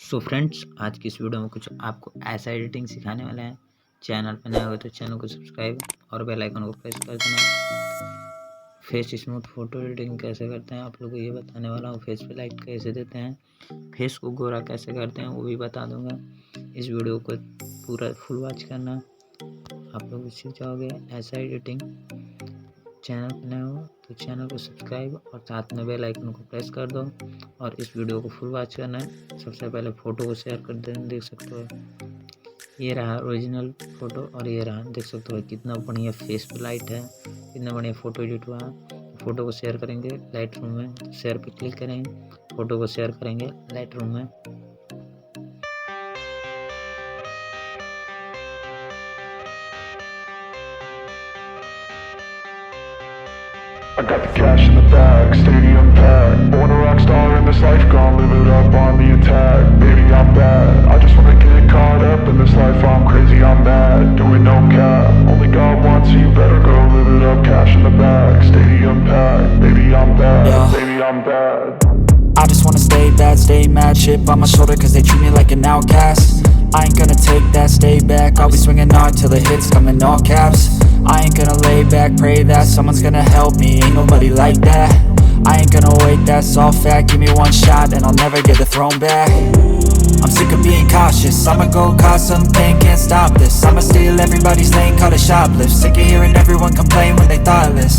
So friends, आज की इस वीडियो में कुछ आपको ऐसा एडिटिंग सिखाने वाले हैं। चैनल पर नए हो तो चैनल को सब्सक्राइब और बेल आइकन को प्रेस कर देना। फेस स्मूथ फोटो एडिटिंग कैसे करते हैं आप लोगों को ये बताने वाला हूँ। फेस पे लाइट कैसे देते हैं, फेस को गोरा कैसे करते हैं वो भी बता दूंगा। इस वीडियो को पूरा फुल वॉच करना, आप लोग सीख जाओगे ऐसा एडिटिंग। चैनल पर नए हो तो चैनल को सब्सक्राइब और साथ में बेल आइकन को प्रेस कर दो और इस वीडियो को फुल वॉच करना है। सबसे पहले फ़ोटो को शेयर कर दें, देख सकते हो ये रहा ओरिजिनल फ़ोटो और ये रहा, देख सकते हो कितना बढ़िया फेस पे लाइट है, कितना बढ़िया फ़ोटो एडिट हुआ। फ़ोटो को शेयर करेंगे लाइटरूम में, शेयर पे क्लिक करेंगे, फ़ोटो को शेयर करेंगे लाइटरूम में। I got the cash in the bag, stadium packed. Born a rock star in this life, gon' live it up on the attack. Baby, I'm bad, I just wanna get caught up in this life. I'm crazy, I'm mad, doing no cap. Only God wants you, better go live it up. Cash in the bag, stadium packed. Baby, I'm bad, baby, I'm bad. I just wanna stay bad, stay mad. Chip on my shoulder cause they treat me like an outcast. I ain't gonna take that, stay back. I'll be swinging hard till the hits come in all caps. I ain't gonna lay back, pray that someone's gonna help me. Ain't nobody like that. I ain't gonna wait, that's all fact. Give me one shot and I'll never get the throne back. I'm sick of being cautious, I'ma go cause some pain, can't stop this. I'ma steal everybody's lane, call it shoplift. Sick of hearing everyone complain when they thoughtless.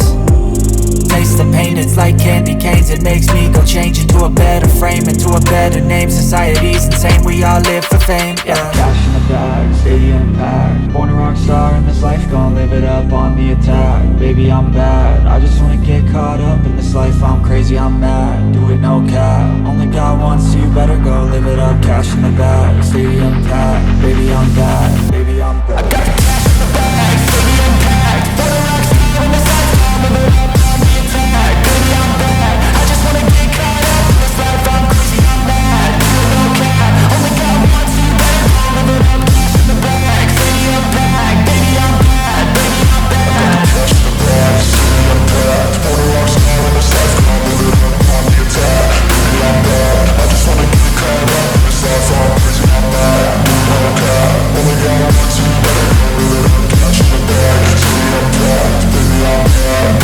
Taste the pain, it's like candy canes. It makes me go change into a better frame, into a better name. Society's insane, we all live for fame, yeah. Cash in the bag, stadium packed. Born a rock star in this life, gon' live it up on the attack. Baby, I'm bad, I just wanna get caught up in this life. I'm crazy, I'm mad, do it no cap. Only God wants you, better go live it up. Cash in the bag, stadium packed. Baby, I'm bad, baby, I'm bad. I got the cash in the bag, stadium packed. Born a rock star in this life, gon' live it up on the attack. Baby, I'm bad, I just wanna get caught up in this life. I'm crazy, I'm mad, do it no cap. Only God wants you, better go live it up. Cash in the bag, stadium packed. Baby, I'm bad, baby, I'm bad. Cash in the bag, stadium packed. Born a rock star in this life, gon' live it up on the attack. Baby, I'm bad, I just wanna get caught up in this life. I'm crazy, I'm mad, do it no cap. Only God wants you, better go live it up. Cash in the bag, stadium packed. Baby, I'm bad, baby, I'm bad.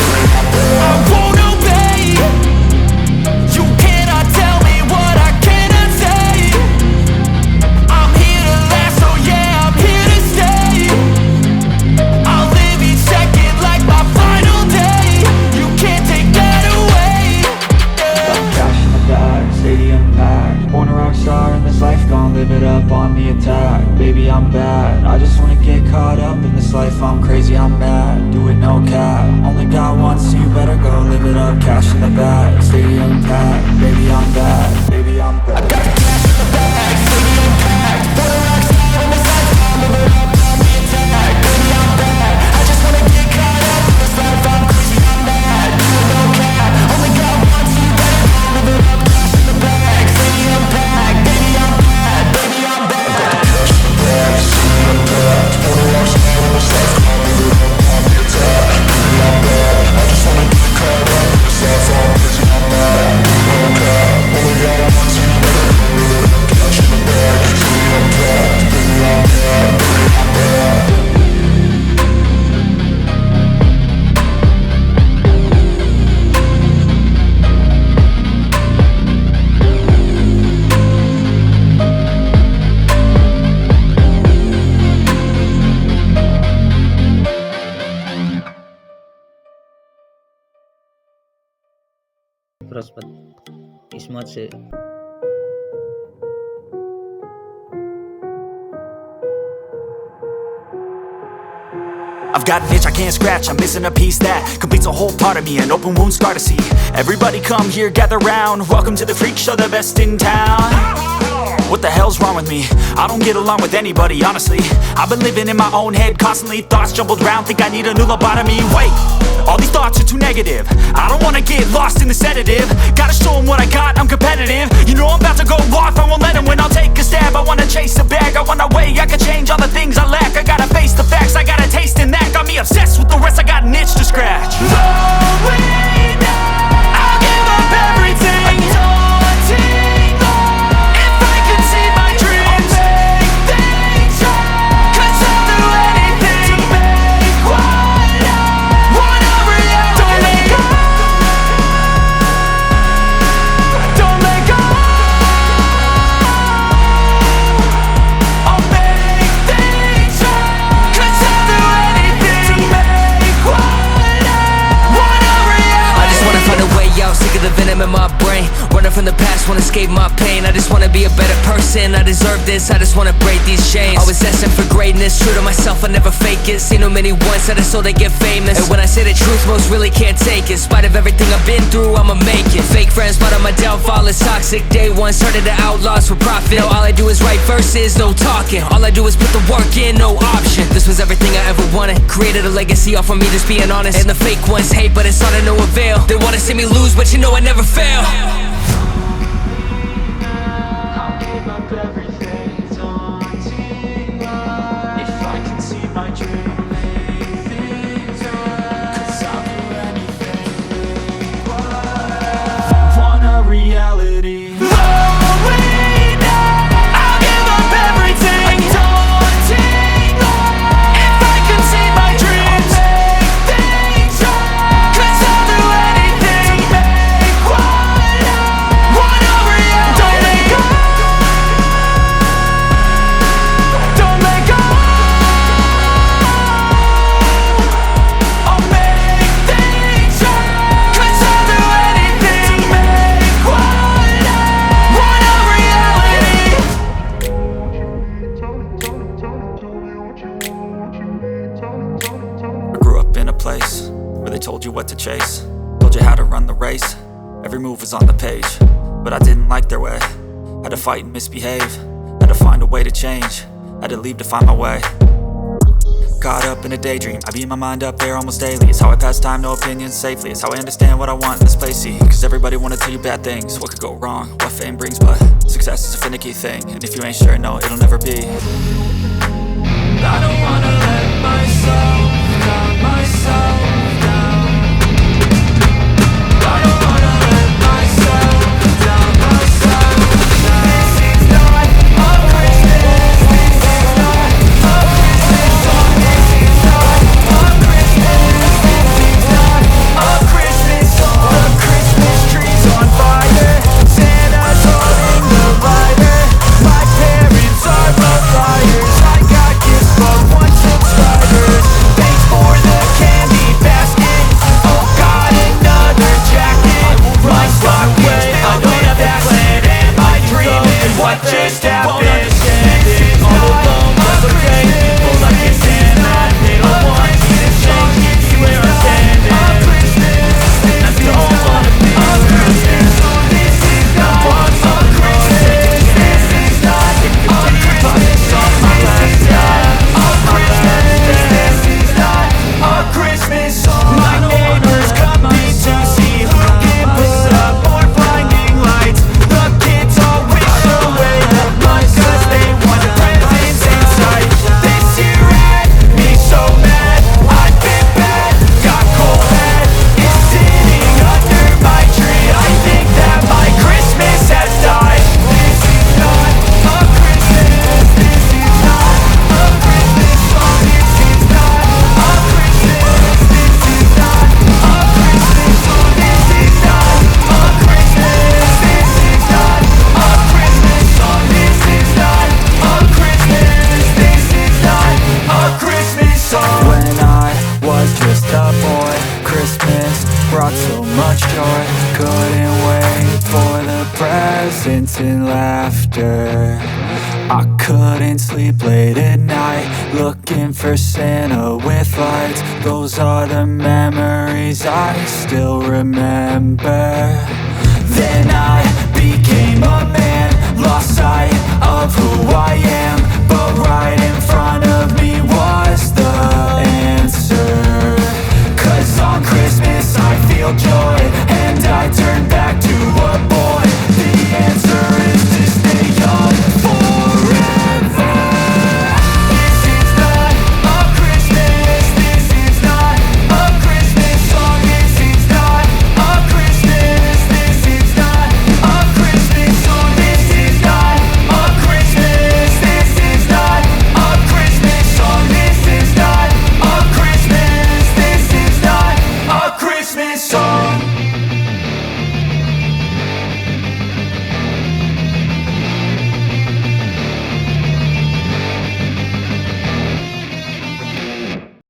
I won't obey. You cannot tell me what I cannot say. I'm here to last, so yeah, I'm here to stay. I'll live each second like my final day. You can't take that away, yeah. Cash in the bag, stadium packed. Born a rock star in this life, gon' live it up on the attack. Baby, I'm bad, I just wanna get caught up in this life. I'm crazy, I'm mad, do it no cap. Only God wants you, better go live it up. Cash in the bag, stadium packed. Baby, I'm bad, baby, I'm bad. I got the cash in the bag, stadium packed. Born a rock star in this life, gon' live it up on the attack. Baby, I'm bad, I just wanna get caught up in this life. I'm crazy, I'm mad, do it no cap. Only God wants you, better go live it up. Cash in the bag, stadium packed. Baby, I'm bad, baby, I'm bad. I got the cash in the bag, stadium packed. Born a rock star in this life, gon' live it up on the attack. Baby, I'm bad, I just wanna get caught up in this life. I'm crazy, I'm mad, do it no cap. Only God wants you, better go live it up. Cash in the bag, stadium packed. Baby, I'm bad, baby, I'm bad. Brihaspati smooth से I've got an itch I can't scratch, I'm missing a piece that completes a whole part of me, an open wound scar to see. Everybody come here, gather round, welcome to the freak show, the best in town. What the hell's wrong with me? I don't get along with anybody, honestly. I've been living in my own head constantly, thoughts jumbled round, think I need a new lobotomy. Wait, all these thoughts are too negative. I don't wanna get lost in the sedative. Gotta show them what I got, I'm competitive. You know I'm about to go off, I won't let them win. I'll take a stab, I wanna chase a bag. I wanna weigh, I can change all the things I lack. I gotta face the facts, I got a taste in that. Got me obsessed with the rest, I got an itch to scratch. Lonely now, I'll give up everything. A daunting thought. If I could see escape my pain. I just wanna be a better person, I deserve this, I just wanna break these chains. Always destined for greatness, true to myself, I never fake it. Seen too many once that I so they get famous. And when I say the truth, most really can't take it. In spite of everything I've been through, I'ma make it. Fake friends, but on my downfall is toxic. Day one, started to outlaws for profit. Now all I do is write verses, no talking. All I do is put the work in, no option. This was everything I ever wanted. Created a legacy off of me, just being honest. And the fake ones hate, but it's all to no avail. They wanna see me lose, but you know I never fail. I'll give up everything, daunting life. If I can see my dream, make things right. 'Cause I'll do anything worthwhile. Want a reality. Told you what to chase, told you how to run the race. Every move was on the page, but I didn't like their way. Had to fight and misbehave, had to find a way to change, had to leave to find my way. Caught up in a daydream, I beat my mind up there almost daily. It's how I pass time, no opinions safely. It's how I understand what I want in this place, see. Cause everybody wanna tell you bad things, what could go wrong, what fame brings. But success is a finicky thing, and if you ain't sure, no, it'll never be. I don't wanna let myself down, myself down. I don't wanna let myself down, myself down. This is not a Christmas, this is not a Christmas song. This is not a Christmas, this is not a Christmas song. The Christmas tree's on fire, Santa's holding the lighter. My parents are both liars, I got gifts but one subscribers. Thanks for the candy basket, oh God, another jacket. My stocking's filled with that plan, am I dreaming? What just happened? This is not a Christmas, well I can stand that. They don't want me to change, see where I'm standing. I don't wanna be a Christmas. This is not a Christmas, this is not a Christmas on my last time. A Christmas, this is not a Christmas song. My neighbors come in to see who can put up more blinding lights. The kids all wish away the month 'cause they want presents inside. This year had me so mad, I've been bad, got cold head, is sitting under my tree. I think that my Christmas has died. This is not a Christmas, this is not a Christmas song. This is not a Christmas, this is not a Christmas song. This is not a Christmas, this is not a Christmas song. This is not a Christmas, this is not a Christmas song. When I was just a boy, Christmas brought so much joy. Couldn't wait for the presents and laughter. I couldn't sleep late at night, looking for Santa with lights. Those are the memories I still remember. Then I became a man, lost sight of who I am. But right in front of me was the answer. 'Cause on Christmas I feel joy, and I turn back to a boy. The answer is to stay young forever. This is not a Christmas, this is not a Christmas song. This is not a Christmas, this is not a Christmas song. This is not a Christmas, this is not a Christmas song. This is not a Christmas, this is not a Christmas song.